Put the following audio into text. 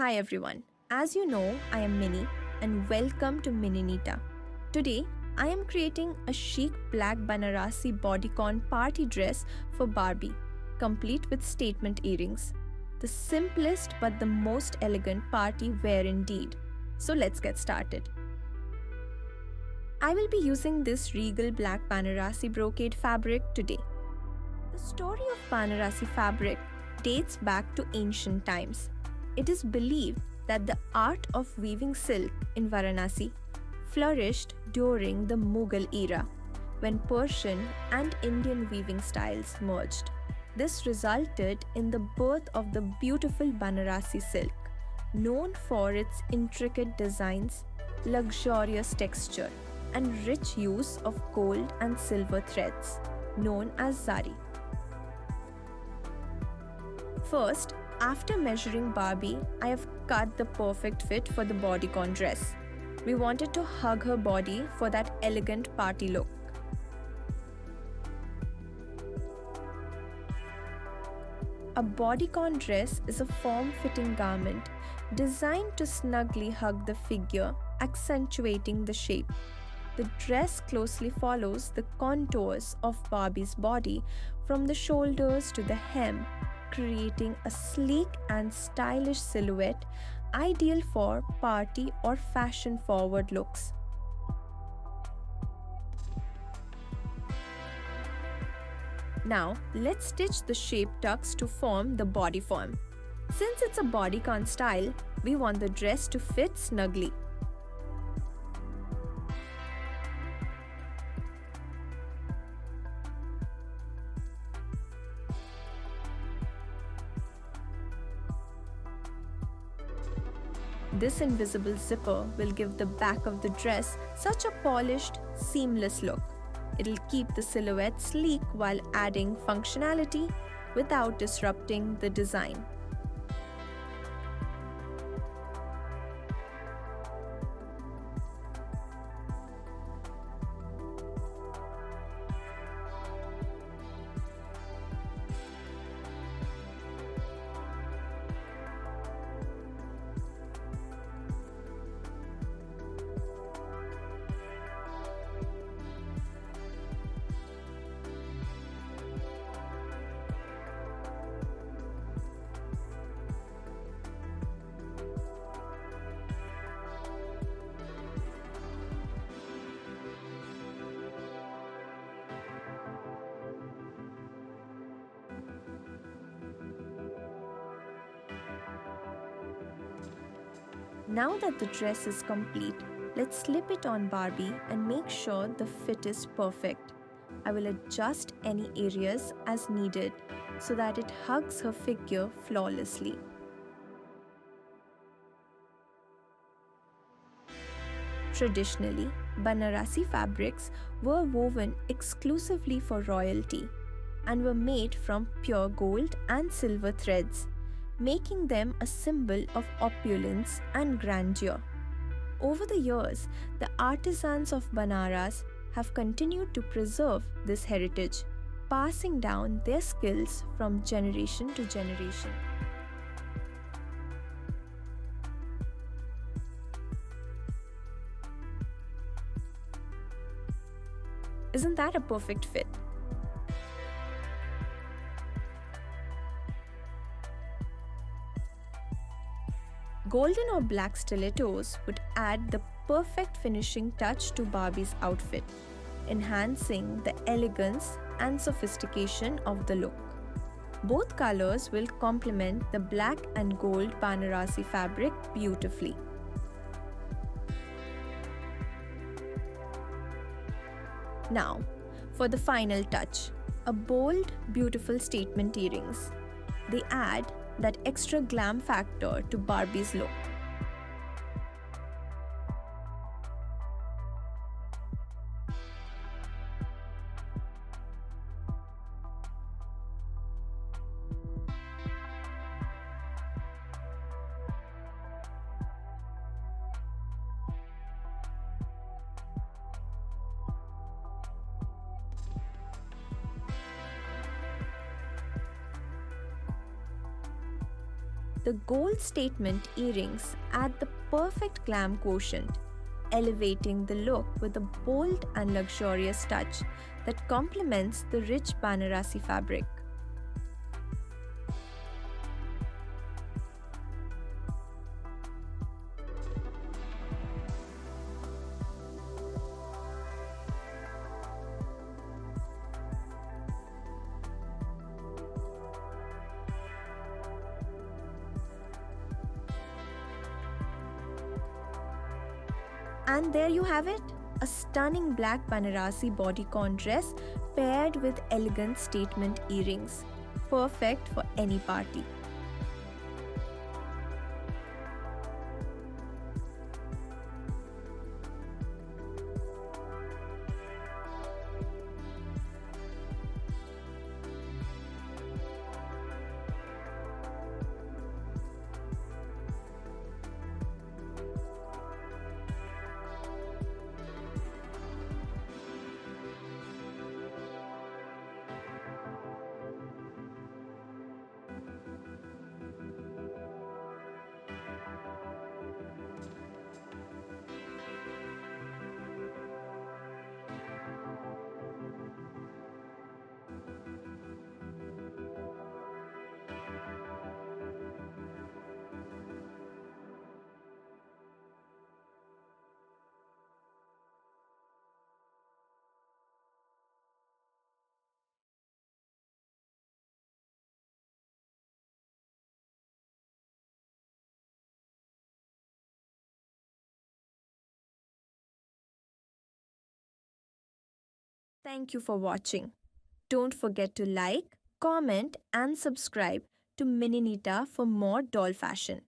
Hi everyone. As you know, I am Minnie and welcome to Mini Nita. Today, I am creating a chic black Banarasi bodycon party dress for Barbie, complete with statement earrings. The simplest but the most elegant party wear indeed. So let's get started. I will be using this Regal black Banarasi brocade fabric today. The story of Banarasi fabric dates back to ancient times. It is believed that the art of weaving silk in Varanasi flourished during the Mughal era, when Persian and Indian weaving styles merged. This resulted in the birth of the beautiful Banarasi silk, known for its intricate designs, luxurious texture, and rich use of gold and silver threads, known as zari. First, after measuring Barbie, I have cut the perfect fit for the bodycon dress. We wanted to hug her body for that elegant party look. A bodycon dress is a form-fitting garment designed to snugly hug the figure, accentuating the shape. The dress closely follows the contours of Barbie's body from the shoulders to the hem, creating a sleek and stylish silhouette ideal for party or fashion-forward looks. Now, let's stitch the shape tucks to form the body form. Since it's a bodycon style, we want the dress to fit snugly. This invisible zipper will give the back of the dress such a polished, seamless look. It'll keep the silhouette sleek while adding functionality without disrupting the design. Now that the dress is complete, let's slip it on Barbie and make sure the fit is perfect. I will adjust any areas as needed so that it hugs her figure flawlessly. Traditionally, Banarasi fabrics were woven exclusively for royalty and were made from pure gold and silver threads, making them a symbol of opulence and grandeur. Over the years, the artisans of Banaras have continued to preserve this heritage, passing down their skills from generation to generation. Isn't that a perfect fit? Golden or black stilettos would add the perfect finishing touch to Barbie's outfit, enhancing the elegance and sophistication of the look. Both colors will complement the black and gold Banarasi fabric beautifully. Now, for the final touch, a bold, beautiful statement earrings. They add that extra glam factor to Barbie's look. The The gold statement earrings add the perfect glam quotient, elevating the look with a bold and luxurious touch that complements the rich Banarasi fabric. And there you have it, a stunning black Banarasi bodycon dress paired with elegant statement earrings. Perfect for any party. Thank you for watching. Don't forget to like, comment, and subscribe to Mini Nita for more doll fashion.